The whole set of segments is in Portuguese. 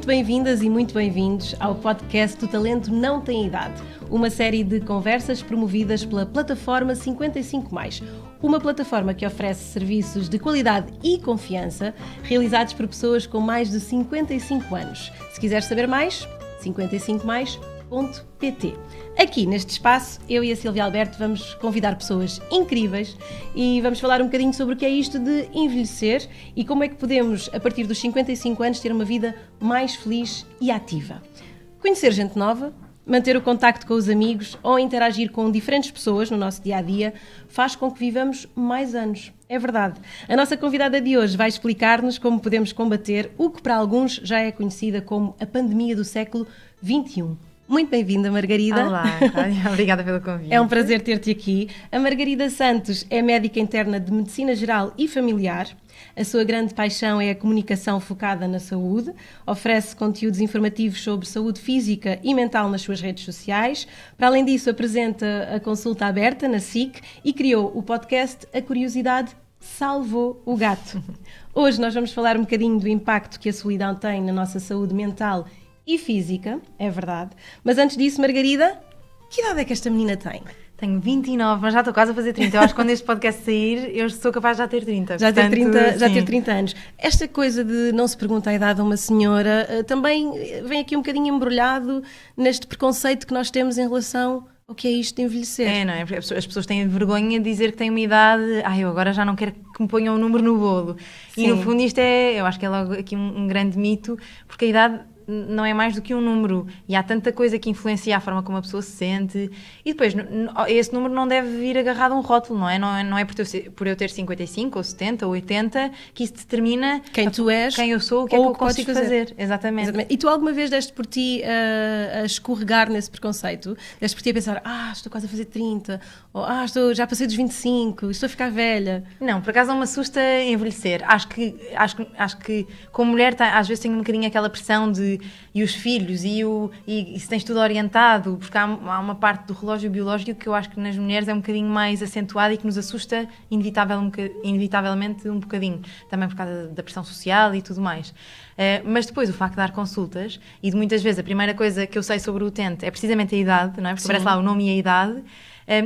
bem-vindas e muito bem-vindos ao podcast O Talento Não Tem Idade, uma série de conversas promovidas pela plataforma 55+, uma plataforma que oferece serviços de qualidade e confiança realizados por pessoas com mais de 55 anos. Se quiser saber mais, 55mais.pt. Aqui neste espaço, eu e a Silvia Alberto vamos convidar pessoas incríveis e vamos falar um bocadinho sobre o que é isto de envelhecer e como é que podemos, a partir dos 55 anos, ter uma vida mais feliz e ativa. Conhecer gente nova, manter o contacto com os amigos ou interagir com diferentes pessoas no nosso dia-a-dia faz com que vivamos mais anos. É verdade. A nossa convidada de hoje vai explicar-nos como podemos combater o que para alguns já é conhecida como a pandemia do século XXI. Muito bem-vinda, Margarida. Olá, obrigada pelo convite. É um prazer ter-te aqui. A Margarida Santos é médica interna de Medicina Geral e Familiar. A sua grande paixão é a comunicação focada na saúde. Oferece conteúdos informativos sobre saúde física e mental nas suas redes sociais. Para além disso, apresenta a consulta aberta na SIC e criou o podcast A Curiosidade Salvou o Gato. Hoje nós vamos falar um bocadinho do impacto que a solidão tem na nossa saúde mental e física, é verdade. Mas antes disso, Margarida, que idade é que esta menina tem? Tenho 29, mas já estou quase a fazer 30. Eu acho que quando este podcast sair, eu sou capaz de já ter 30. Já ter 30 anos. Esta coisa de não se perguntar a idade a uma senhora também vem aqui um bocadinho embrulhado neste preconceito que nós temos em relação ao que é isto de envelhecer. É, não é? As pessoas têm vergonha de dizer que têm uma idade, eu agora já não quero que me ponham um número no bolo. Sim. E no fundo isto eu acho que é logo aqui um grande mito, porque a idade não é mais do que um número e há tanta coisa que influencia a forma como a pessoa se sente e depois esse número não deve vir agarrado a um rótulo, não é? Não é por eu ter 55 ou 70 ou 80 que isso determina quem tu és, quem eu sou, o que é que eu consigo fazer. Exatamente. E tu alguma vez deste por ti a escorregar nesse preconceito? Deste por ti a pensar, estou quase a fazer 30 ou já passei dos 25, estou a ficar velha? Não, por acaso não me assusta envelhecer. Acho que como mulher às vezes tenho um bocadinho aquela pressão de e os filhos e se tens tudo orientado, porque há uma parte do relógio biológico que eu acho que nas mulheres é um bocadinho mais acentuada e que nos assusta inevitavelmente um bocadinho, também por causa da pressão social e tudo mais. Mas depois o facto de dar consultas e de muitas vezes a primeira coisa que eu sei sobre o utente é precisamente a idade, não é? Porque aparece lá o nome e a idade.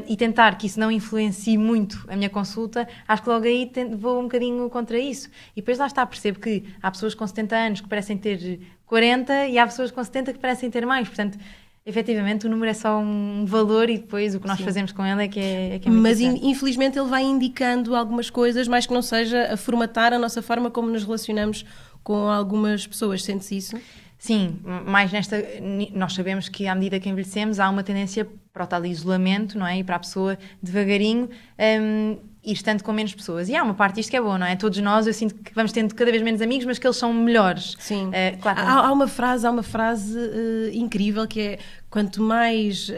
E tentar que isso não influencie muito a minha consulta, acho que logo aí vou um bocadinho contra isso. E depois lá está, percebo que há pessoas com 70 anos que parecem ter 40 e há pessoas com 70 que parecem ter mais. Portanto, efetivamente, o número é só um valor e depois o que nós fazemos com ele é que é muito Mas importante. Infelizmente ele vai indicando algumas coisas, mais que não seja a formatar a nossa forma como nos relacionamos com algumas pessoas. Sente-se isso? Sim, mais nós sabemos que à medida que envelhecemos há uma tendência para o tal isolamento, não é? E para a pessoa devagarinho ir estando com menos pessoas. E há uma parte disto que é boa, não é? Todos nós, eu sinto que vamos tendo cada vez menos amigos, mas que eles são melhores. Sim. Claro. Há uma frase incrível que é quanto mais...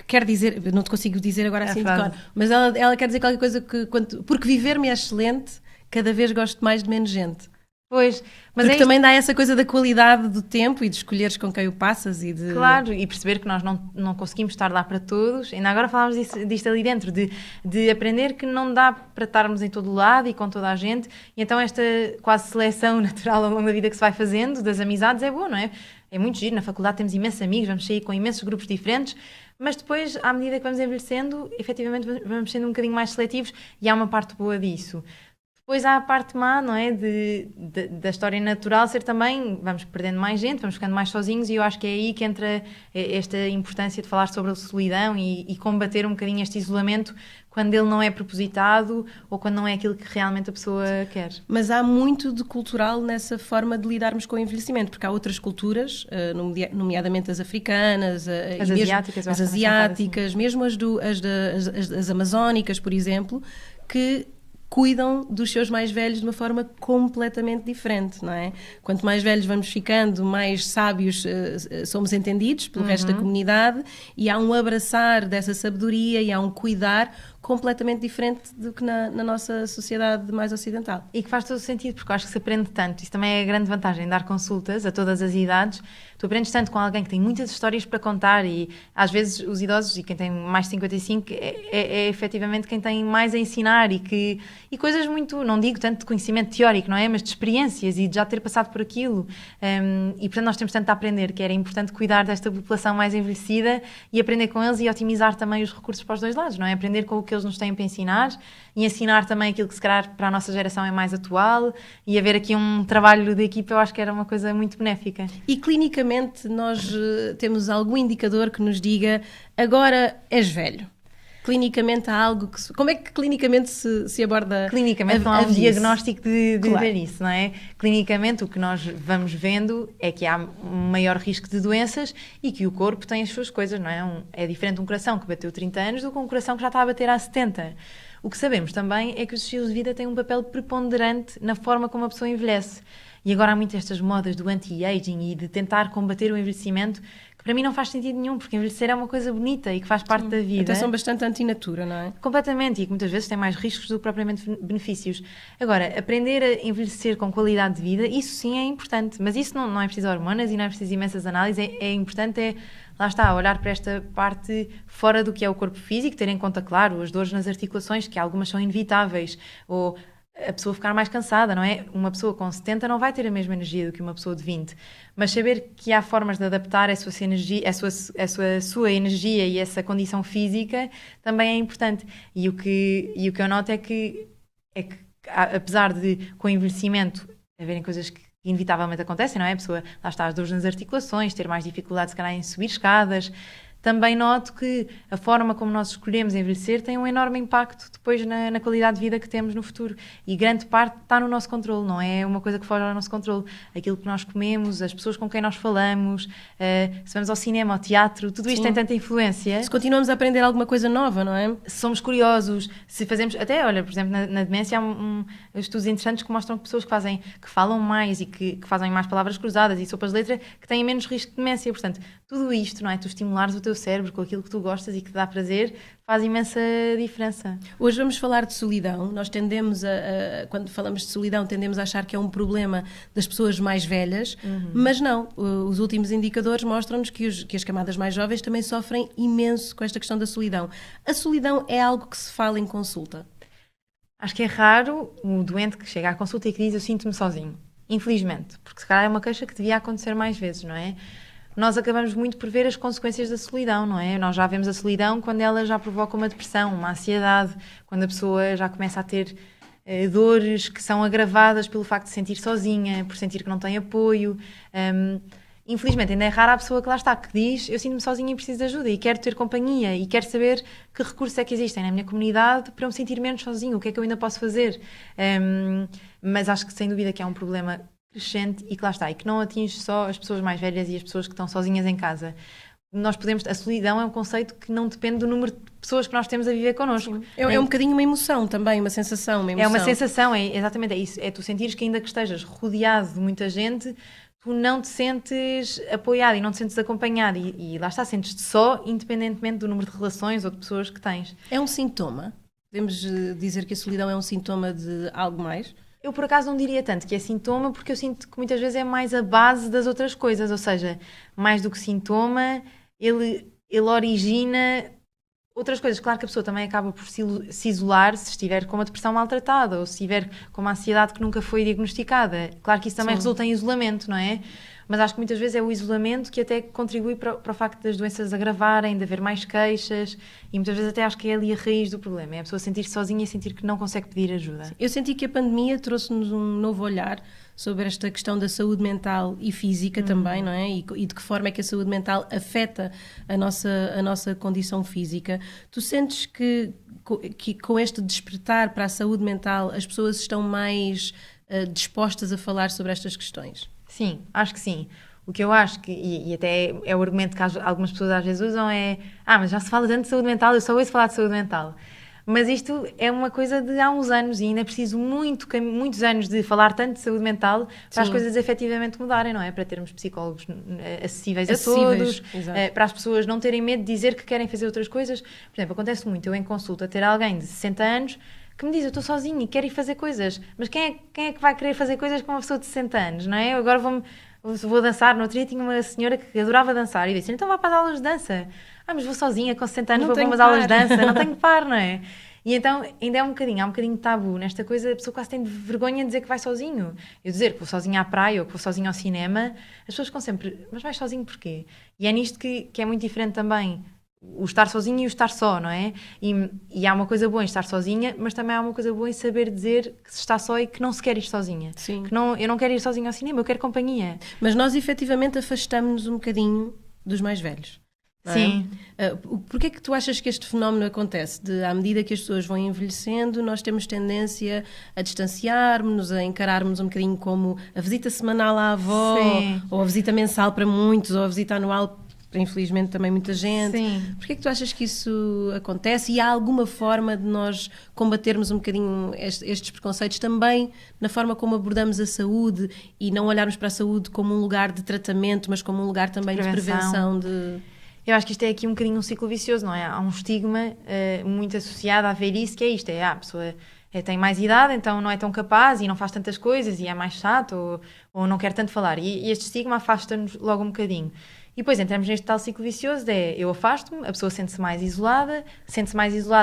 quer dizer, não te consigo dizer agora assim de cor, mas ela quer dizer qualquer coisa que porque viver-me é excelente, cada vez gosto mais de menos gente. Pois, mas porque também dá essa coisa da qualidade do tempo e de escolheres com quem o passas e de... Claro, e perceber que nós não conseguimos estar lá para todos. Ainda agora falámos disto ali dentro, de aprender que não dá para estarmos em todo lado e com toda a gente. E então esta quase seleção natural ao longo da vida que se vai fazendo, das amizades, é boa, não é? É muito giro, na faculdade temos imensos amigos, vamos sair com imensos grupos diferentes, mas depois, à medida que vamos envelhecendo, efetivamente vamos sendo um bocadinho mais seletivos e há uma parte boa disso. Depois há a parte má, não é, da história natural ser também, vamos perdendo mais gente, vamos ficando mais sozinhos e eu acho que é aí que entra esta importância de falar sobre a solidão e combater um bocadinho este isolamento quando ele não é propositado ou quando não é aquilo que realmente a pessoa quer. Mas há muito de cultural nessa forma de lidarmos com o envelhecimento, porque há outras culturas, nomeadamente as africanas, as asiáticas, mesmo as amazónicas, por exemplo, que cuidam dos seus mais velhos de uma forma completamente diferente, não é? Quanto mais velhos vamos ficando, mais sábios somos entendidos pelo resto da comunidade e há um abraçar dessa sabedoria e há um cuidar completamente diferente do que na nossa sociedade mais ocidental. E que faz todo o sentido, porque eu acho que se aprende tanto. Isso também é a grande vantagem de dar consultas a todas as idades. Tu aprendes tanto com alguém que tem muitas histórias para contar e às vezes os idosos e quem tem mais de 55 é efetivamente quem tem mais a ensinar e coisas muito, não digo tanto de conhecimento teórico, não é? Mas de experiências e de já ter passado por aquilo. E portanto nós temos tanto a aprender que era importante cuidar desta população mais envelhecida e aprender com eles e otimizar também os recursos para os dois lados, não é? Aprender com o que eles nos têm para ensinar e ensinar também aquilo que se calhar para a nossa geração é mais atual e haver aqui um trabalho de equipa eu acho que era uma coisa muito benéfica. E clinicamente nós temos algum indicador que nos diga agora és velho? Clinicamente há algo que... Como é que clinicamente se aborda? Clinicamente não há um diagnóstico de claro. ver isso, não é? Clinicamente o que nós vamos vendo é que há um maior risco de doenças e que o corpo tem as suas coisas, não é? É diferente um coração que bateu 30 anos do que um coração que já está a bater há 70. O que sabemos também é que os estilos de vida têm um papel preponderante na forma como a pessoa envelhece. E agora há muitas estas modas do anti-aging e de tentar combater o envelhecimento que para mim não faz sentido nenhum, porque envelhecer é uma coisa bonita e que faz parte da vida. Até são bastante antinatura, não é? Completamente, e que muitas vezes tem mais riscos do que propriamente benefícios. Agora, aprender a envelhecer com qualidade de vida, isso sim é importante, mas isso não é preciso hormonas e não é preciso imensas análises, é importante, lá está, olhar para esta parte fora do que é o corpo físico, ter em conta, claro, as dores nas articulações, que algumas são inevitáveis, ou a pessoa ficar mais cansada, não é? Uma pessoa com 70 não vai ter a mesma energia do que uma pessoa de 20, mas saber que há formas de adaptar a sua energia e essa condição física também é importante. E o que eu noto é que apesar de, com o envelhecimento, haverem coisas que inevitavelmente acontecem, não é? A pessoa, lá está, as dores nas articulações, ter mais dificuldade, se calhar, em subir escadas. Também noto que a forma como nós escolhemos envelhecer tem um enorme impacto depois na qualidade de vida que temos no futuro. E grande parte está no nosso controle, não é uma coisa que foge ao nosso controle. Aquilo que nós comemos, as pessoas com quem nós falamos, se vamos ao cinema, ao teatro, tudo isto tem tanta influência. Se continuamos a aprender alguma coisa nova, não é? Se somos curiosos, se fazemos... Até, olha, por exemplo, na demência há estudos interessantes que mostram que pessoas que falam mais e que fazem mais palavras cruzadas e sopas de letra, que têm menos risco de demência. Portanto, tudo isto, não é? Tu estimulares o teu cérebro com aquilo que tu gostas e que te dá prazer, faz imensa diferença. Hoje vamos falar de solidão. Nós tendemos quando falamos de solidão, tendemos a achar que é um problema das pessoas mais velhas, mas não. Os últimos indicadores mostram-nos que as camadas mais jovens também sofrem imenso com esta questão da solidão. A solidão é algo que se fala em consulta? Acho que é raro o doente que chega à consulta e que diz eu sinto-me sozinho. Infelizmente, porque se calhar é uma queixa que devia acontecer mais vezes, não é? Nós acabamos muito por ver as consequências da solidão, não é? Nós já vemos a solidão quando ela já provoca uma depressão, uma ansiedade, quando a pessoa já começa a ter dores que são agravadas pelo facto de se sentir sozinha, por sentir que não tem apoio. Infelizmente, ainda é rara a pessoa que lá está, que diz eu sinto-me sozinha e preciso de ajuda e quero ter companhia e quero saber que recursos é que existem na minha comunidade para eu me sentir menos sozinho, o que é que eu ainda posso fazer. Mas acho que sem dúvida que é um problema crescente e que lá está, e que não atinge só as pessoas mais velhas e as pessoas que estão sozinhas em casa. A solidão é um conceito que não depende do número de pessoas que nós temos a viver connosco. É um bocadinho uma emoção também, uma sensação, uma emoção. É uma sensação, exatamente é isso. É tu sentires que ainda que estejas rodeado de muita gente, tu não te sentes apoiado e não te sentes acompanhado e lá está, sentes-te só, independentemente do número de relações ou de pessoas que tens. É um sintoma? Podemos dizer que a solidão é um sintoma de algo mais? Eu, por acaso, não diria tanto que é sintoma, porque eu sinto que muitas vezes é mais a base das outras coisas, ou seja, mais do que sintoma, ele origina outras coisas. Claro que a pessoa também acaba por se isolar se estiver com uma depressão maltratada ou se estiver com uma ansiedade que nunca foi diagnosticada. Claro que isso também resulta em isolamento, não é? Mas acho que muitas vezes é o isolamento que até contribui para o facto das doenças agravarem, de haver mais queixas e muitas vezes até acho que é ali a raiz do problema, é a pessoa sentir-se sozinha e sentir que não consegue pedir ajuda. Eu senti que a pandemia trouxe-nos um novo olhar sobre esta questão da saúde mental e física também, não é? E de que forma é que a saúde mental afeta a nossa condição física. Tu sentes que com este despertar para a saúde mental as pessoas estão mais dispostas a falar sobre estas questões? Sim, acho que sim. O que eu acho que, e até é o argumento que algumas pessoas às vezes usam é mas já se fala tanto de saúde mental, eu só ouço falar de saúde mental. Mas isto é uma coisa de há uns anos e ainda é preciso muitos anos de falar tanto de saúde mental para as coisas efetivamente mudarem, não é? Para termos psicólogos acessíveis a todos, para as pessoas não terem medo de dizer que querem fazer outras coisas. Por exemplo, acontece muito eu em consulta ter alguém de 60 anos que me diz, eu estou sozinho e quero ir fazer coisas, mas quem é que vai querer fazer coisas com uma pessoa de 60 anos, não é? Eu agora vou dançar. No outro dia tinha uma senhora que adorava dançar e disse, então vá para as aulas de dança. Mas vou sozinha com 60 anos, vou para umas aulas de dança, não tenho par, não é? E então ainda há um bocadinho de tabu nesta coisa, a pessoa quase tem vergonha de dizer que vai sozinho. Eu dizer que vou sozinha à praia ou que vou sozinha ao cinema, as pessoas ficam sempre, mas vais sozinho porquê? E é nisto que é muito diferente também, o estar sozinho e o estar só, não é? E há uma coisa boa em estar sozinha, mas também há uma coisa boa em saber dizer que se está só e que não se quer ir sozinha. Sim. Que eu não quero ir sozinha ao cinema, eu quero companhia. Mas nós efetivamente afastamos-nos um bocadinho dos mais velhos. Sim. Porquê é que tu achas que este fenómeno acontece? À medida que as pessoas vão envelhecendo, nós temos tendência a distanciarmos-nos, a encararmos um bocadinho como a visita semanal à avó, ou a visita mensal para muitos, ou a visita anual para, infelizmente, também muita gente. Sim. Porquê é que tu achas que isso acontece? E há alguma forma de nós combatermos um bocadinho estes preconceitos também na forma como abordamos a saúde e não olharmos para a saúde como um lugar de tratamento, mas como um lugar também de prevenção? Eu acho que isto é aqui um bocadinho um ciclo vicioso, não é? Há um estigma muito associado à velhice, que é isto, a pessoa tem mais idade, então não é tão capaz e não faz tantas coisas e é mais chato ou não quer tanto falar. E este estigma afasta-nos logo um bocadinho. E depois entramos neste tal ciclo vicioso eu afasto-me, a pessoa sente-se mais isolada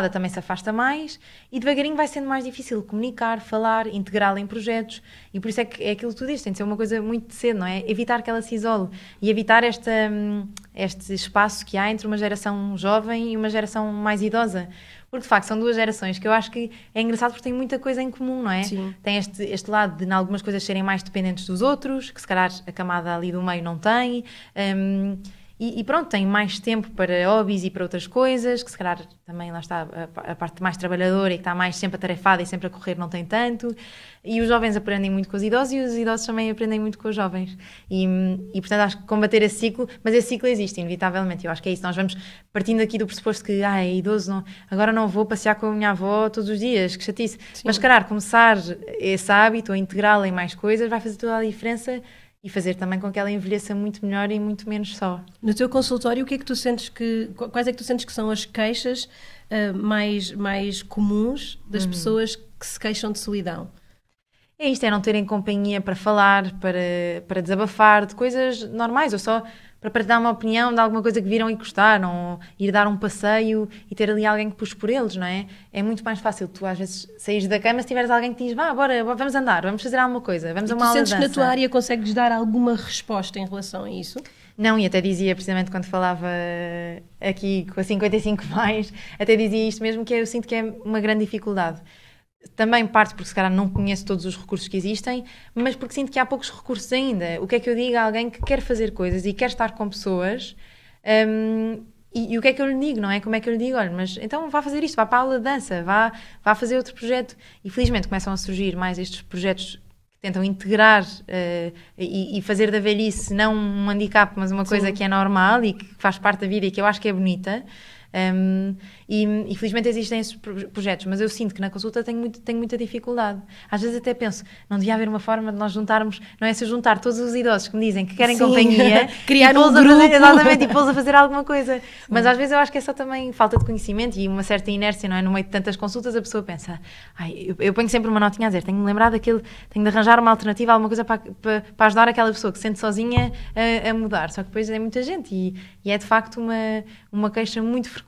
também se afasta mais e devagarinho vai sendo mais difícil comunicar, falar, integrá-la em projetos. E por isso é que é aquilo que tu dizes, tem de ser uma coisa muito cedo, não é? Evitar que ela se isole e evitar este espaço que há entre uma geração jovem e uma geração mais idosa. Porque, de facto, são duas gerações que eu acho que é engraçado porque têm muita coisa em comum, não é? Sim. Tem este lado de, em algumas coisas, serem mais dependentes dos outros, que se calhar a camada ali do meio não tem. E pronto, tem mais tempo para hobbies e para outras coisas, que se calhar também lá está a parte mais trabalhadora e que está mais sempre atarefada e sempre a correr não tem tanto. E os jovens aprendem muito com os idosos e os idosos também aprendem muito com os jovens. E portanto acho que combater esse ciclo, mas esse ciclo existe inevitavelmente, eu acho que é isso. Nós vamos partindo aqui do pressuposto que é idoso, agora não vou passear com a minha avó todos os dias, que chatice. Sim. Mas se calhar começar esse hábito, a integrá-la em mais coisas, vai fazer toda a diferença. E fazer também com que ela envelheça muito melhor e muito menos só. No teu consultório, o que é que tu sentes quais é que tu sentes que são as queixas mais comuns das pessoas que se queixam de solidão? É isto, é não terem companhia para falar, para desabafar de coisas normais, ou só para dar uma opinião de alguma coisa que viram e gostaram, ir dar um passeio e ter ali alguém que puxe por eles, não é? É muito mais fácil tu às vezes saís da cama se tiveres alguém que diz, bora, vamos andar, vamos fazer alguma coisa, vamos a uma aula de dança. Tu sentes que na tua área consegues dar alguma resposta em relação a isso? Não, e até dizia, precisamente quando falava aqui com a 55 mais, até dizia isto mesmo, que eu sinto que é uma grande dificuldade. Também parte porque se calhar não conheço todos os recursos que existem, mas porque sinto que há poucos recursos ainda. O que é que eu digo a alguém que quer fazer coisas e quer estar com pessoas, e o que é que eu lhe digo, não é? Como é que eu lhe digo? Olha, mas então vá fazer isto, vá para a aula de dança, vá fazer outro projeto. E felizmente começam a surgir mais estes projetos que tentam integrar e fazer da velhice não um handicap, mas uma coisa que é normal e que faz parte da vida e que eu acho que é bonita. E felizmente existem esses projetos, mas eu sinto que na consulta tenho muita dificuldade. Às vezes até penso, não devia haver uma forma de nós juntarmos, não é se juntar todos os idosos que me dizem que querem companhia, criar um grupo, exatamente, e pô-los a fazer alguma coisa. Mas às vezes eu acho que é só também falta de conhecimento e uma certa inércia, não é? No meio de tantas consultas a pessoa pensa, eu ponho sempre uma notinha a dizer, tenho de lembrar daquilo, tenho de arranjar uma alternativa, alguma coisa para ajudar aquela pessoa que se sente sozinha a mudar. Só que depois é muita gente e é de facto uma queixa muito frequente.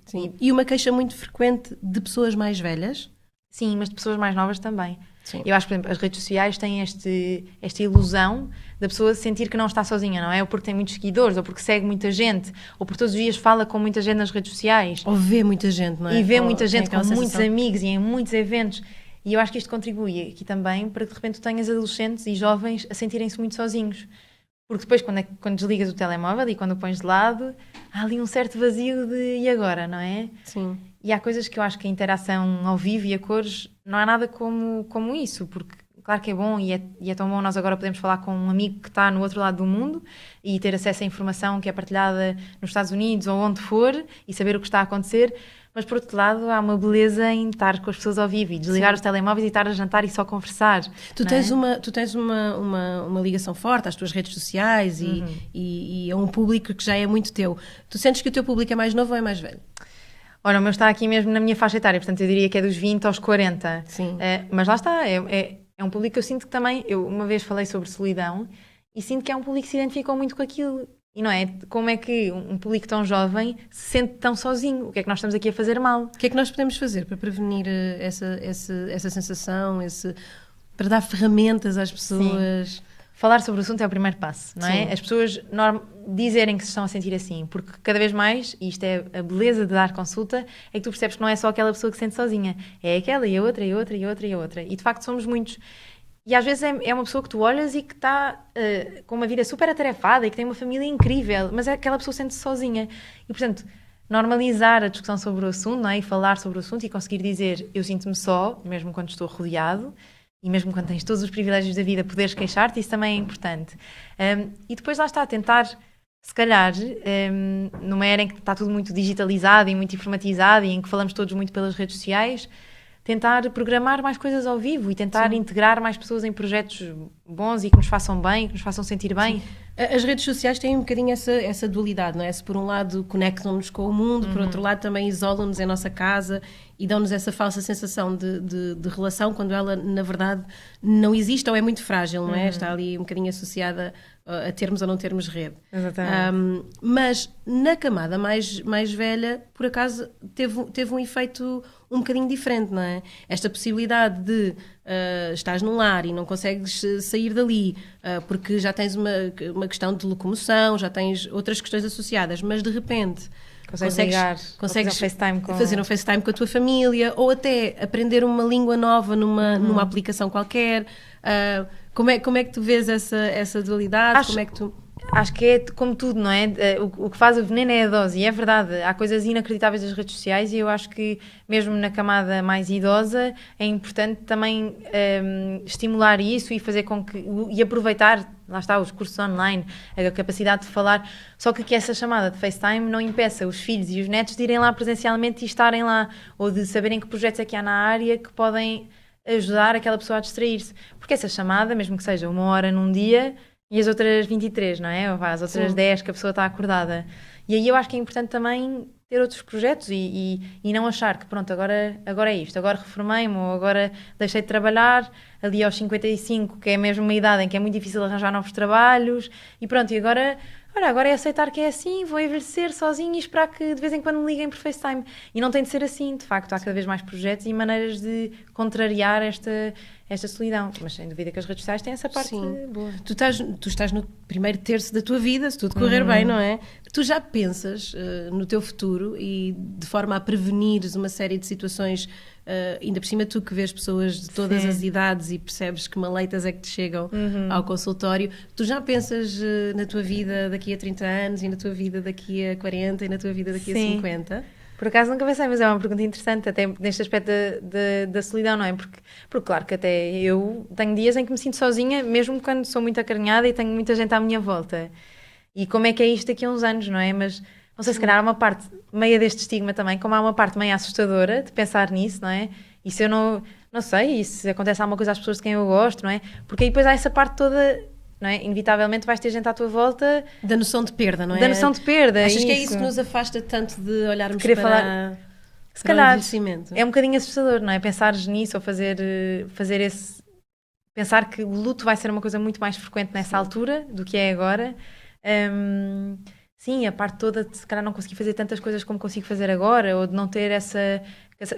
Sim. E uma queixa muito frequente de pessoas mais velhas? Sim, mas de pessoas mais novas também. Sim. Eu acho que, por exemplo, as redes sociais têm esta ilusão da pessoa sentir que não está sozinha, não é? Ou porque tem muitos seguidores, ou porque segue muita gente, ou porque todos os dias fala com muita gente nas redes sociais. Ou vê muita gente, não é? E vê muita gente com muitos amigos e em muitos eventos. E eu acho que isto contribui aqui também para que de repente tu tenhas adolescentes e jovens a sentirem-se muito sozinhos. Porque depois, quando desligas o telemóvel e quando o pões de lado, há ali um certo vazio de e agora, não é? Sim. E há coisas que eu acho que a interação ao vivo e a cores não há nada como isso, porque claro que é bom e é tão bom nós agora podemos falar com um amigo que está no outro lado do mundo e ter acesso à informação que é partilhada nos Estados Unidos ou onde for e saber o que está a acontecer. Mas, por outro lado, há uma beleza em estar com as pessoas ao vivo e desligar os telemóveis e estar a jantar e só conversar. Tu tens uma ligação forte às tuas redes sociais e a um público que já é muito teu. Tu sentes que o teu público é mais novo ou é mais velho? Ora, o meu está aqui mesmo na minha faixa etária, portanto eu diria que é dos 20 aos 40. Sim. Mas lá está, é um público que eu sinto que também... Eu uma vez falei sobre solidão e sinto que é um público que se identificou muito com aquilo. E não é? Como é que um público tão jovem se sente tão sozinho? O que é que nós estamos aqui a fazer mal? O que é que nós podemos fazer para prevenir essa sensação, para dar ferramentas às pessoas? Sim. Falar sobre o assunto é o primeiro passo, não é? Sim. As pessoas dizerem que se estão a sentir assim, porque cada vez mais, e isto é a beleza de dar consulta, é que tu percebes que não é só aquela pessoa que se sente sozinha, é aquela e a outra e a outra e a outra e a outra. E de facto somos muitos. E às vezes é uma pessoa que tu olhas e que está com uma vida super atarefada e que tem uma família incrível, mas é aquela pessoa que sente-se sozinha. E, portanto, normalizar a discussão sobre o assunto, não é? E falar sobre o assunto e conseguir dizer eu sinto-me só, mesmo quando estou rodeado, e mesmo quando tens todos os privilégios da vida, poderes queixar-te, isso também é importante. E depois lá está, tentar, se calhar, numa era em que está tudo muito digitalizado e muito informatizado e em que falamos todos muito pelas redes sociais, tentar programar mais coisas ao vivo e tentar integrar mais pessoas em projetos bons e que nos façam bem, que nos façam sentir bem. Sim. As redes sociais têm um bocadinho essa dualidade, não é? Se por um lado conectam-nos com o mundo, por outro lado também isolam-nos em nossa casa e dão-nos essa falsa sensação de relação quando ela, na verdade, não existe ou é muito frágil, não é? Está ali um bocadinho associada a termos ou não termos rede. Exatamente. Mas na camada mais velha, por acaso, teve um efeito um bocadinho diferente, não é? Esta possibilidade de estás num lar e não consegues sair dali porque já tens uma questão de locomoção, já tens outras questões associadas, mas de repente consegues fazer um FaceTime com a tua família ou até aprender uma língua nova numa aplicação qualquer. Como é que tu vês essa dualidade? Acho que é como tudo, não é? O que faz o veneno é a dose, e é verdade, há coisas inacreditáveis das redes sociais e eu acho que mesmo na camada mais idosa é importante também estimular isso e fazer com que, e aproveitar, lá está, os cursos online, a capacidade de falar, só que essa chamada de FaceTime não impeça os filhos e os netos de irem lá presencialmente e estarem lá, ou de saberem que projetos é que há na área que podem ajudar aquela pessoa a distrair-se, porque essa chamada, mesmo que seja 1 hora num dia, e as outras 23, não é? Ou as outras 10 que a pessoa está acordada. E aí eu acho que é importante também ter outros projetos e não achar que pronto, agora é isto, agora reformei-me ou agora deixei de trabalhar ali aos 55, que é mesmo uma idade em que é muito difícil arranjar novos trabalhos e pronto, e agora é aceitar que é assim, vou envelhecer sozinho e esperar que de vez em quando me liguem por FaceTime. E não tem de ser assim, de facto, há cada vez mais projetos e maneiras de contrariar esta solidão. Mas sem dúvida que as redes sociais têm essa parte boa. Tu estás no primeiro terço da tua vida, se tudo correr bem, não é? Tu já pensas no teu futuro e de forma a prevenires uma série de situações, ainda por cima tu que vês pessoas de todas as idades e percebes que maleitas é que te chegam ao consultório, tu já pensas na tua vida daqui a 30 anos e na tua vida daqui a 40 e na tua vida daqui a 50? Por acaso nunca pensei, mas é uma pergunta interessante, até neste aspecto da solidão, não é? Porque claro que até eu tenho dias em que me sinto sozinha, mesmo quando sou muito acarinhada e tenho muita gente à minha volta. E como é que é isto daqui a uns anos, não é? Mas não sei, se calhar há uma parte meia deste estigma também, como há uma parte meio assustadora de pensar nisso, não é? E se eu não sei, e se acontece alguma coisa às pessoas de quem eu gosto, não é? Porque aí depois há essa parte toda, não é? Inevitavelmente vais ter gente à tua volta... Da noção de perda, não é? Da noção de perda, Achas que é isso que nos afasta tanto de olharmos para se calhar, o envelhecimento? É um bocadinho assustador, não é? Pensares nisso ou fazer esse... Pensar que o luto vai ser uma coisa muito mais frequente nessa altura do que é agora. Sim, a parte toda de se calhar não conseguir fazer tantas coisas como consigo fazer agora, ou de não ter essa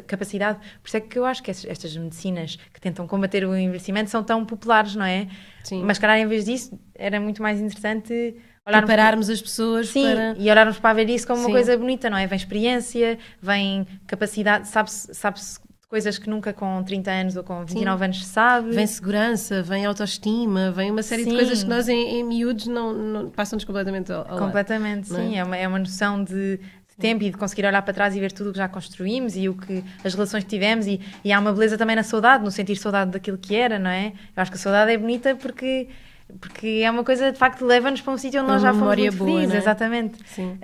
capacidade. Por isso é que eu acho que estas medicinas que tentam combater o envelhecimento são tão populares, não é? Sim. Mas, calhar, em vez disso, era muito mais interessante prepararmos as pessoas e olharmos para ver isso como uma coisa bonita, não é? Vem experiência, vem capacidade, sabe-se coisas que nunca com 30 anos ou com 29 anos se sabe. Vem segurança, vem autoestima, vem uma série de coisas que nós em miúdos não passam-nos completamente ao lado. Completamente, sim. É uma noção de tempo e de conseguir olhar para trás e ver tudo o que já construímos e as relações que tivemos e há uma beleza também na saudade, no sentir saudade daquilo que era, não é? Eu acho que a saudade é bonita porque é uma coisa, de facto, leva-nos para um sítio onde nós já fomos muito felizes, não é? Exatamente. Sim.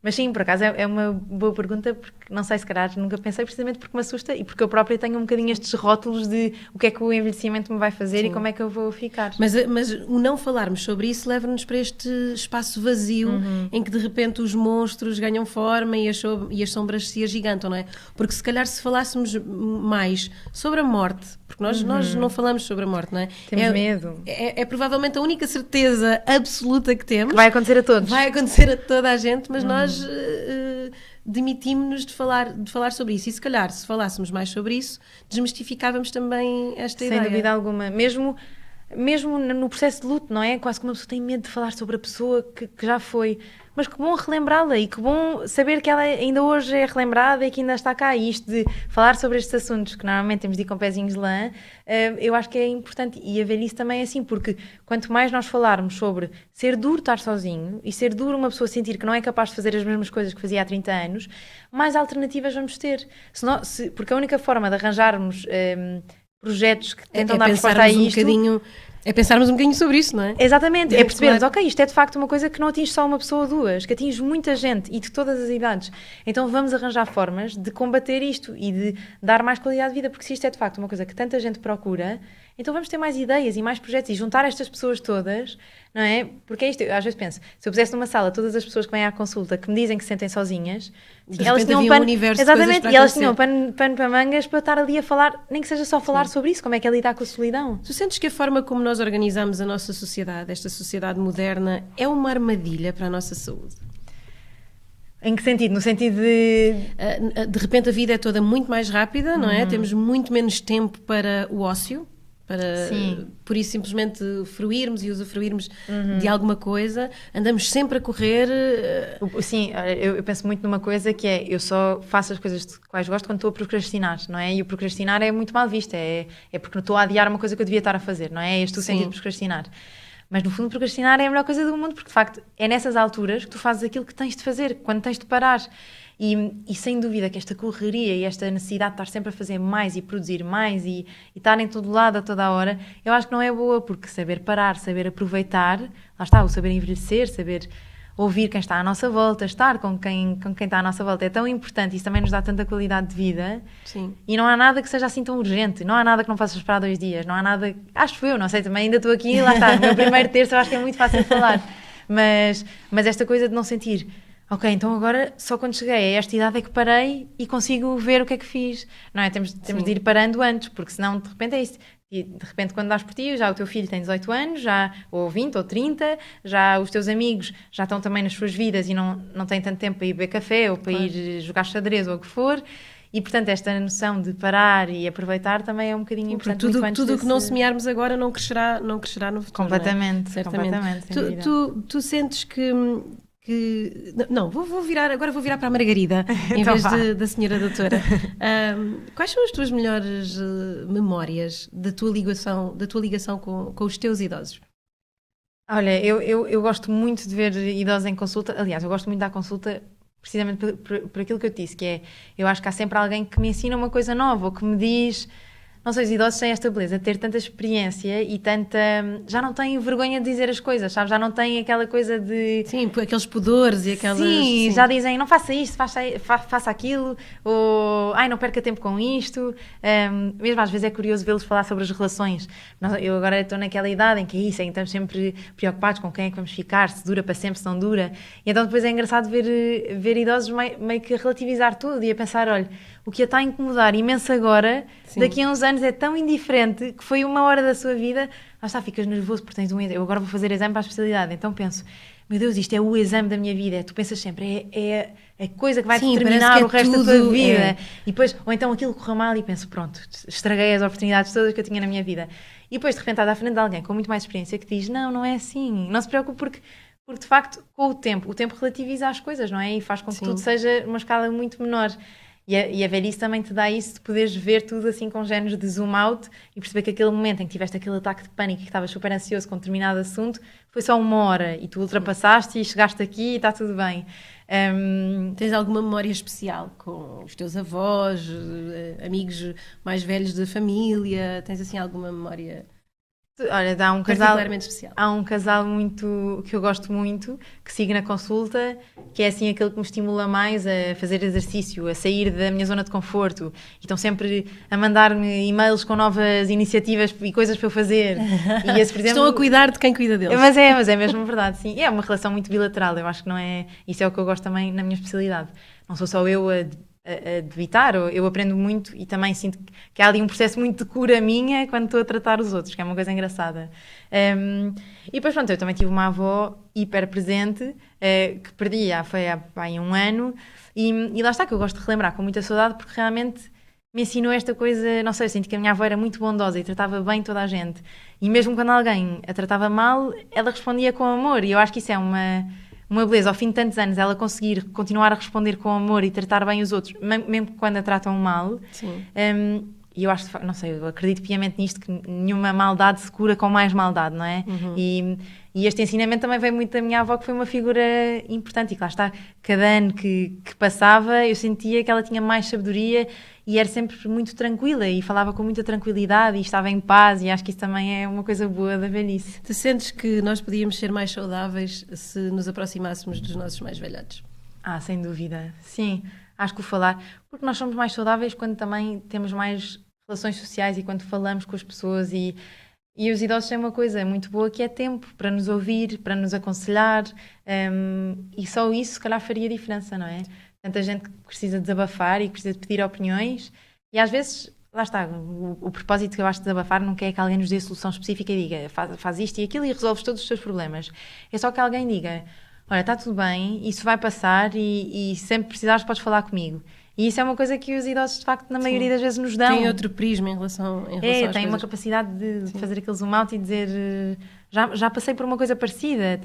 Mas sim, por acaso é uma boa pergunta, porque não sei, se calhar nunca pensei, precisamente porque me assusta e porque eu própria tenho um bocadinho estes rótulos de o que é que o envelhecimento me vai fazer e como é que eu vou ficar. Mas o não falarmos sobre isso leva-nos para este espaço vazio em que de repente os monstros ganham forma e as sombras se agigantam, não é? Porque se calhar se falássemos mais sobre a morte, porque nós não falamos sobre a morte, não é? Temos medo. É provavelmente a única certeza absoluta que temos. Que vai acontecer a todos. Vai acontecer a toda a gente, mas nós demitimos-nos de falar sobre isso. E se calhar, se falássemos mais sobre isso, desmistificávamos também esta ideia. Sem dúvida alguma. Mesmo no processo de luto, não é? Quase que uma pessoa tem medo de falar sobre a pessoa que já foi. Mas que bom relembrá-la e que bom saber que ela ainda hoje é relembrada e que ainda está cá. E isto de falar sobre estes assuntos, que normalmente temos de ir com pezinhos de lã, eu acho que é importante. E a velhice também é assim, porque quanto mais nós falarmos sobre ser duro estar sozinho e ser duro uma pessoa sentir que não é capaz de fazer as mesmas coisas que fazia há 30 anos, mais alternativas vamos ter. Porque a única forma de arranjarmos projetos que tentam dar resposta a isto... É pensarmos um bocadinho sobre isso, não é? Exatamente, é percebermos, ok, isto é de facto uma coisa que não atinge só uma pessoa ou duas, que atinge muita gente e de todas as idades. Então vamos arranjar formas de combater isto e de dar mais qualidade de vida, porque se isto é de facto uma coisa que tanta gente procura, então vamos ter mais ideias e mais projetos e juntar estas pessoas todas, não é? Porque é isto, eu às vezes penso, se eu pusesse numa sala todas as pessoas que vêm à consulta que me dizem que se sentem sozinhas, elas tinham um pano, exatamente, e elas tinham pano para mangas para estar ali a falar, nem que seja só falar sobre isso, como é que é lidar com a solidão. Tu sentes que a forma como nós organizamos a nossa sociedade, esta sociedade moderna, é uma armadilha para a nossa saúde? Em que sentido? No sentido de... De repente a vida é toda muito mais rápida, não é? Temos muito menos tempo para o ócio, para, por isso, simplesmente fruirmos e usufruirmos de alguma coisa. Andamos sempre a correr. Sim, eu penso muito numa coisa que é, eu só faço as coisas de quais gosto quando estou a procrastinar, não é? E o procrastinar é muito mal visto, é porque estou a adiar uma coisa que eu devia estar a fazer, não é? É este o sentido de procrastinar. Mas no fundo procrastinar é a melhor coisa do mundo, porque de facto é nessas alturas que tu fazes aquilo que tens de fazer, quando tens de parar. E sem dúvida que esta correria e esta necessidade de estar sempre a fazer mais e produzir mais e estar em todo lado a toda a hora, eu acho que não é boa, porque saber parar, saber aproveitar, lá está, o saber envelhecer, saber ouvir quem está à nossa volta, estar com quem está à nossa volta é tão importante, isso também nos dá tanta qualidade de vida. Sim. E não há nada que seja assim tão urgente, não há nada que não faças esperar 2 dias, não há nada, acho eu, não sei, também ainda estou aqui, lá está, no meu primeiro terço eu acho que é muito fácil de falar, mas esta coisa de não sentir, ok, então agora só quando cheguei a esta idade é que parei e consigo ver o que é que fiz, não é? Temos de ir parando antes, porque senão de repente é isso. E de repente quando dás por ti, já o teu filho tem 18 anos, já, ou 20 ou 30, já os teus amigos já estão também nas suas vidas e não têm tanto tempo para ir beber café ou para ir jogar xadrez ou o que for. E, portanto, esta noção de parar e aproveitar também é um bocadinho importante. Tudo o que não semearmos agora não crescerá no futuro. Completamente, não é? Certamente. Tu sentes que não, vou virar para a Margarida em Então vez da senhora doutora. Quais são as tuas melhores memórias da tua ligação com os teus idosos? Olha, eu gosto muito de ver idosos em consulta. Aliás, eu gosto muito da consulta precisamente por aquilo que eu te disse, que é, eu acho que há sempre alguém que me ensina uma coisa nova ou que me diz... Não sei, os idosos têm esta beleza de ter tanta experiência e tanta... Já não têm vergonha de dizer as coisas, sabes? Já não têm aquela coisa de... Sim, aqueles pudores e aquelas... Sim, já dizem, não faça isto, faça aquilo, ou ai, não perca tempo com isto. Mesmo às vezes é curioso vê-los falar sobre as relações. Eu agora estou naquela idade em que é isso, em que estamos sempre preocupados com quem é que vamos ficar, se dura para sempre, se não dura. E então depois é engraçado ver idosos meio que a relativizar tudo e a pensar, olha, o que a está a incomodar imenso agora, daqui a uns anos é tão indiferente que foi uma hora da sua vida, lá está, ficas nervoso porque tens eu agora vou fazer exame para a especialidade, então penso, meu Deus, isto é o exame da minha vida, tu pensas sempre, é a coisa que vai determinar o resto da tua vida, e depois, ou então aquilo correu mal e penso, pronto, estraguei as oportunidades todas que eu tinha na minha vida, e depois de repente estás à frente de alguém com muito mais experiência que diz, não é assim, não se preocupe porque de facto com o tempo relativiza as coisas, não é? E faz com que tudo seja uma escala muito menor. E a velhice também te dá isso de poderes ver tudo assim com géneros de zoom out e perceber que aquele momento em que tiveste aquele ataque de pânico e que estavas super ansioso com determinado assunto foi só 1 hora e tu ultrapassaste e chegaste aqui e está tudo bem. Tens alguma memória especial com os teus avós, amigos mais velhos da família? Tens assim alguma memória Olha, há um particularmente especial? há um casal muito que eu gosto muito, que sigo na consulta, que é assim aquele que me estimula mais a fazer exercício, a sair da minha zona de conforto. E estão sempre a mandar-me e-mails com novas iniciativas e coisas para eu fazer. E esse, por exemplo, Estão a cuidar de quem cuida deles. mas é mesmo verdade, sim. E é uma relação muito bilateral, eu acho que não é... Isso é o que eu gosto também na minha especialidade. Não sou só eu a debitar, eu aprendo muito e também sinto que há ali um processo muito de cura minha quando estou a tratar os outros, que é uma coisa engraçada. E depois, pronto, eu também tive uma avó hiper presente, que perdi foi há um ano, e lá está, que eu gosto de relembrar com muita saudade, porque realmente me ensinou esta coisa, não sei, eu sinto que a minha avó era muito bondosa e tratava bem toda a gente. E mesmo quando alguém a tratava mal, ela respondia com amor, e eu acho que isso é uma beleza, ao fim de tantos anos, ela conseguir continuar a responder com amor e tratar bem os outros, mesmo quando a tratam mal. Sim. E eu acho, não sei, eu acredito piamente nisto, que nenhuma maldade se cura com mais maldade, não é? Uhum. E este ensinamento também veio muito da minha avó, que foi uma figura importante, e que lá está, cada ano que passava, eu sentia que ela tinha mais sabedoria e era sempre muito tranquila e falava com muita tranquilidade e estava em paz, e acho que isso também é uma coisa boa da velhice. Tu sentes que nós podíamos ser mais saudáveis se nos aproximássemos dos nossos mais velhotes? Sem dúvida. Sim, acho que o falar... Porque nós somos mais saudáveis quando também temos mais relações sociais e quando falamos com as pessoas, e os idosos têm uma coisa muito boa, que é tempo para nos ouvir, para nos aconselhar, e só isso se calhar faria diferença, não é? Tanta gente que precisa desabafar e que precisa de pedir opiniões, e às vezes, lá está, o propósito que eu acho de desabafar não é que alguém nos dê a solução específica e diga faz isto e aquilo e resolves todos os teus problemas. É só que alguém diga: olha, está tudo bem, isso vai passar e sempre precisares podes falar comigo. E isso é uma coisa que os idosos, de facto, na maioria das vezes nos dão. Tem outro prisma em relação às tem coisas. Uma capacidade de fazer aquele zoom out e dizer já passei por uma coisa parecida.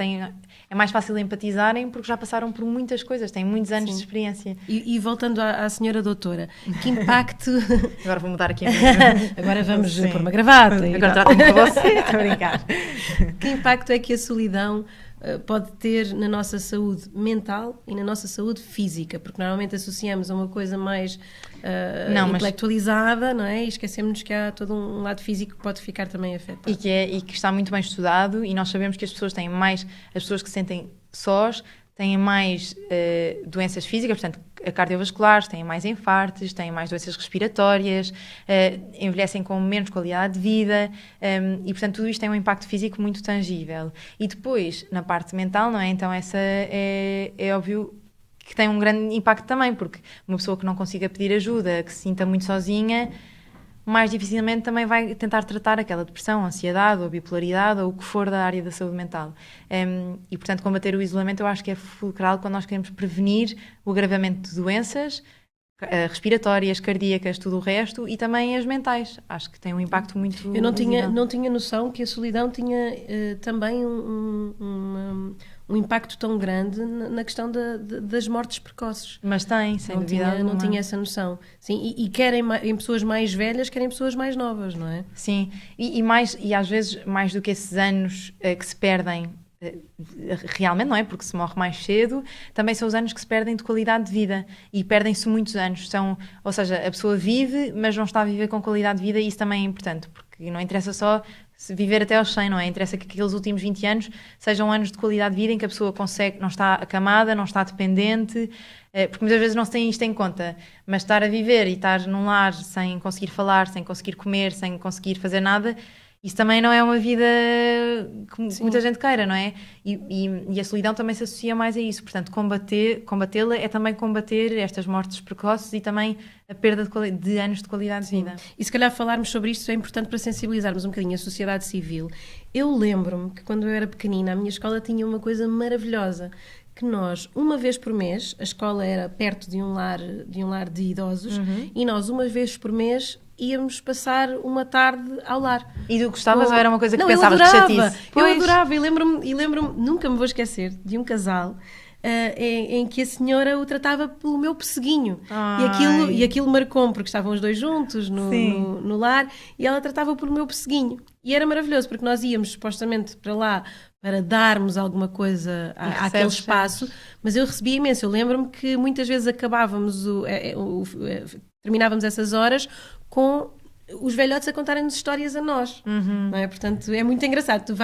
É mais fácil empatizarem porque já passaram por muitas coisas, têm muitos anos de experiência. E voltando à senhora doutora, que impacto... Agora vou mudar aqui. Agora vamos pôr uma gravata. Agora tratem-me com você, estou a brincar. Que impacto é que a solidão pode ter na nossa saúde mental e na nossa saúde física? Porque normalmente associamos a uma coisa mais intelectualizada, não é? E esquecemos que há todo um lado físico que pode ficar também afetado. E que está muito bem estudado, e nós sabemos que as pessoas que se sentem sós, têm mais doenças físicas, portanto, cardiovasculares, têm mais infartos, têm mais doenças respiratórias, envelhecem com menos qualidade de vida, e, portanto, tudo isto tem um impacto físico muito tangível. E depois, na parte mental, não é? Então, essa é óbvio que tem um grande impacto também, porque uma pessoa que não consiga pedir ajuda, que se sinta muito sozinha, mais dificilmente também vai tentar tratar aquela depressão, ansiedade ou bipolaridade ou o que for da área da saúde mental. E, portanto, combater o isolamento eu acho que é fulcral quando nós queremos prevenir o agravamento de doenças respiratórias, cardíacas, tudo o resto, e também as mentais. Acho que tem um impacto muito... Eu não tinha noção que a solidão tinha também um impacto tão grande na questão das mortes precoces. Mas tem, sem dúvida. Não tinha essa noção. Sim, e querem em pessoas mais velhas, querem pessoas mais novas, não é? Sim, e às vezes mais do que esses anos que se perdem realmente, não é? Porque se morre mais cedo, também são os anos que se perdem de qualidade de vida, e perdem-se muitos anos. Ou seja, a pessoa vive, mas não está a viver com qualidade de vida, e isso também é importante, porque não interessa só viver até aos 100, não é? Interessa que aqueles últimos 20 anos sejam anos de qualidade de vida em que a pessoa não está acamada, não está dependente, porque muitas vezes não se tem isto em conta, mas estar a viver e estar num lar sem conseguir falar, sem conseguir comer, sem conseguir fazer nada, isso também não é uma vida que muita gente queira, não é? E a solidão também se associa mais a isso. Portanto, combatê-la é também combater estas mortes precoces e também a perda de anos de qualidade de vida. E se calhar falarmos sobre isto é importante para sensibilizarmos um bocadinho a sociedade civil. Eu lembro-me que quando eu era pequenina, a minha escola tinha uma coisa maravilhosa, que nós, uma vez por mês, a escola era perto de um lar de idosos, e nós, uma vez por mês, íamos passar uma tarde ao lar. E tu gostavas ou era uma coisa que não, pensavas que chatice? Eu adorava, e lembro-me, nunca me vou esquecer, de um casal em que a senhora o tratava pelo meu pesseguinho. Ai. E aquilo marcou-me, porque estavam os dois juntos no lar, e ela tratava pelo meu pesseguinho. E era maravilhoso, porque nós íamos supostamente para lá para darmos alguma coisa àquele espaço, mas eu recebia imenso. Eu lembro-me que muitas vezes acabávamos, terminávamos essas horas com os velhotes a contarem-nos histórias a nós, não é? Portanto, é muito engraçado. Tu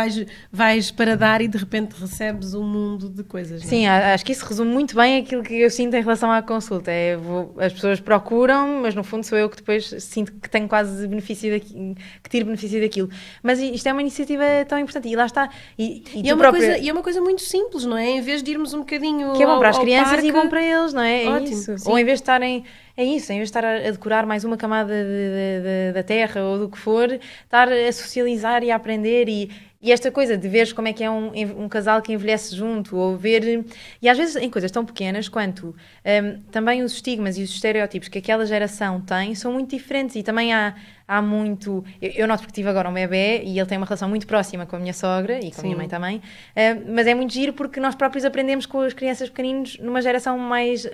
vais para dar e de repente recebes um mundo de coisas. Não é? Sim, acho que isso resume muito bem aquilo que eu sinto em relação à consulta. As pessoas procuram, mas no fundo sou eu que depois sinto que tenho quase benefício que tiro benefício daquilo. Mas isto é uma iniciativa tão importante e lá está. E é uma coisa muito simples, não é? Em vez de irmos um bocadinho que é bom para as crianças parque, e bom para eles, não é? É ótimo, isso. sim. Ou em vez de estarem... É isso, em vez de estar a decorar mais uma camada da terra ou do que for, estar a socializar e a aprender e esta coisa de ver como é que é um casal que envelhece junto, ou ver... E às vezes em coisas tão pequenas quanto também os estigmas e os estereótipos que aquela geração tem são muito diferentes e também há muito... Eu noto porque tive agora um bebê e ele tem uma relação muito próxima com a minha sogra e com a minha mãe também, mas é muito giro porque nós próprios aprendemos com as crianças pequeninos numa geração mais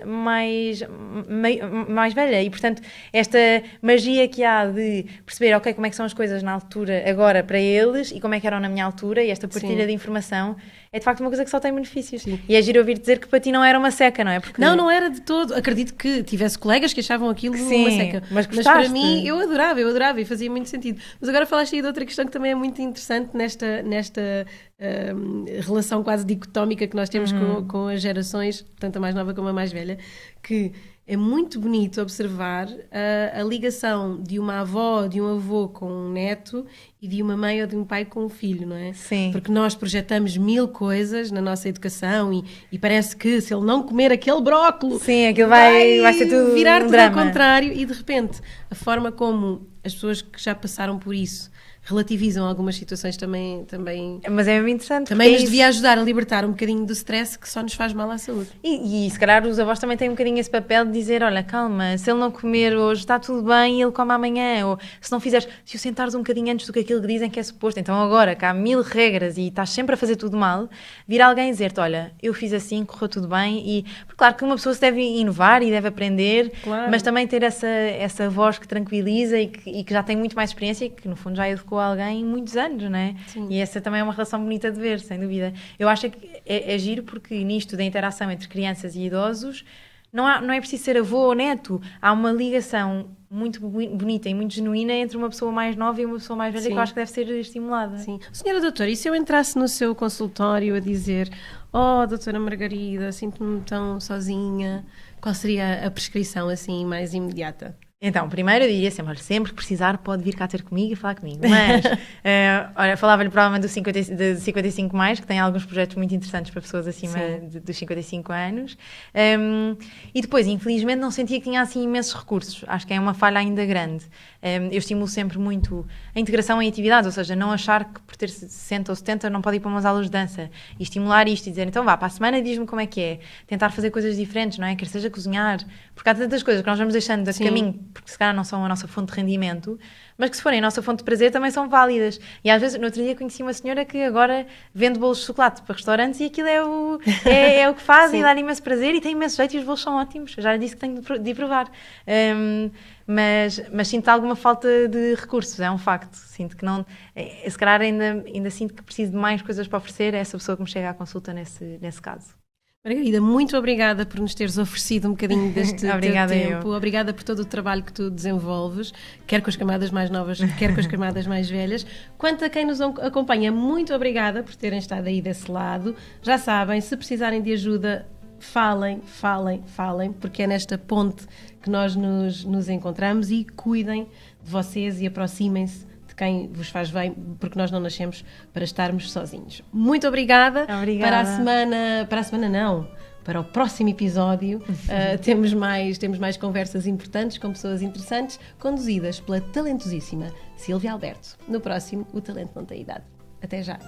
velha e, portanto, esta magia que há de perceber, ok, como é que são as coisas na altura, agora, para eles e como é que eram na minha altura e esta partilha de informação é de facto uma coisa que só tem benefícios. Sim. E é giro ouvir dizer que para ti não era uma seca, não é? Porque... Não era de todo. Acredito que tivesse colegas que achavam aquilo uma seca. Mas para mim, eu adorava e fazia muito sentido. Mas agora falaste aí de outra questão que também é muito interessante nesta relação quase dicotómica que nós temos com as gerações, tanto a mais nova como a mais velha, que é muito bonito observar a ligação de uma avó, de um avô com um neto e de uma mãe ou de um pai com um filho, não é? Sim. Porque nós projetamos 1000 coisas na nossa educação e parece que se ele não comer aquele brócolis, sim, aquilo vai ser tudo virar um tudo drama. ao contrário e de repente a forma como as pessoas que já passaram por isso relativizam algumas situações também mas é mesmo interessante. Também nos devia ajudar a libertar um bocadinho do stress que só nos faz mal à saúde. E se calhar os avós também têm um bocadinho esse papel de dizer, olha, calma, se ele não comer hoje está tudo bem e ele come amanhã, ou se não fizeres, se o sentares um bocadinho antes do que aquilo que dizem que é suposto, então agora que há 1000 regras e estás sempre a fazer tudo mal, vir alguém dizer-te, olha, eu fiz assim, correu tudo bem, e porque claro que uma pessoa se deve inovar e deve aprender, mas também ter essa voz que tranquiliza e que já tem muito mais experiência e que no fundo já educou alguém em muitos anos, não é? Sim. E essa também é uma relação bonita de ver, sem dúvida. Eu acho que é giro porque nisto da interação entre crianças e idosos não é preciso ser avô ou neto, há uma ligação muito bonita e muito genuína entre uma pessoa mais nova e uma pessoa mais velha. Sim. Que eu acho que deve ser estimulada. Sim. Senhora doutora, e se eu entrasse no seu consultório a dizer, oh doutora Margarida, sinto-me tão sozinha, qual seria a prescrição assim mais imediata? Então, primeiro eu diria sempre, sempre que precisar pode vir cá ter comigo e falar comigo, mas olha, falava-lhe provavelmente do 55 mais, que tem alguns projetos muito interessantes para pessoas acima dos 55 anos, e depois, infelizmente, não sentia que tinha assim imensos recursos, acho que é uma falha ainda grande. Eu estimulo sempre muito a integração em atividades, ou seja, não achar que por ter 60 ou 70 não pode ir para umas aulas de dança, e estimular isto e dizer, então vá, para a semana diz-me como é que é, tentar fazer coisas diferentes, não é? Quer seja cozinhar, porque há tantas coisas que nós vamos deixando de caminho, porque se calhar não são a nossa fonte de rendimento, mas que se forem a nossa fonte de prazer também são válidas. E às vezes, no outro dia conheci uma senhora que agora vende bolos de chocolate para restaurantes e aquilo é o que faz e dá-lhe imenso prazer e tem imenso jeito e os bolos são ótimos. Eu já lhe disse que tenho de ir provar. Mas sinto alguma falta de recursos, é um facto. Sinto que não... Se calhar ainda sinto que preciso de mais coisas para oferecer a essa pessoa que me chega à consulta nesse caso. Margarida, muito obrigada por nos teres oferecido um bocadinho deste Obrigada tempo. Obrigada por todo o trabalho que tu desenvolves, quer com as camadas mais novas, quer com as camadas mais velhas. Quanto a quem nos acompanha, muito obrigada por terem estado aí desse lado. Já sabem, se precisarem de ajuda, falem, porque é nesta ponte que nós nos encontramos e cuidem de vocês e aproximem-se de quem vos faz bem, porque nós não nascemos para estarmos sozinhos. Muito obrigada. Para o próximo episódio temos mais conversas importantes com pessoas interessantes, conduzidas pela talentosíssima Sílvia Alberto. No próximo, o talento não tem idade. Até já.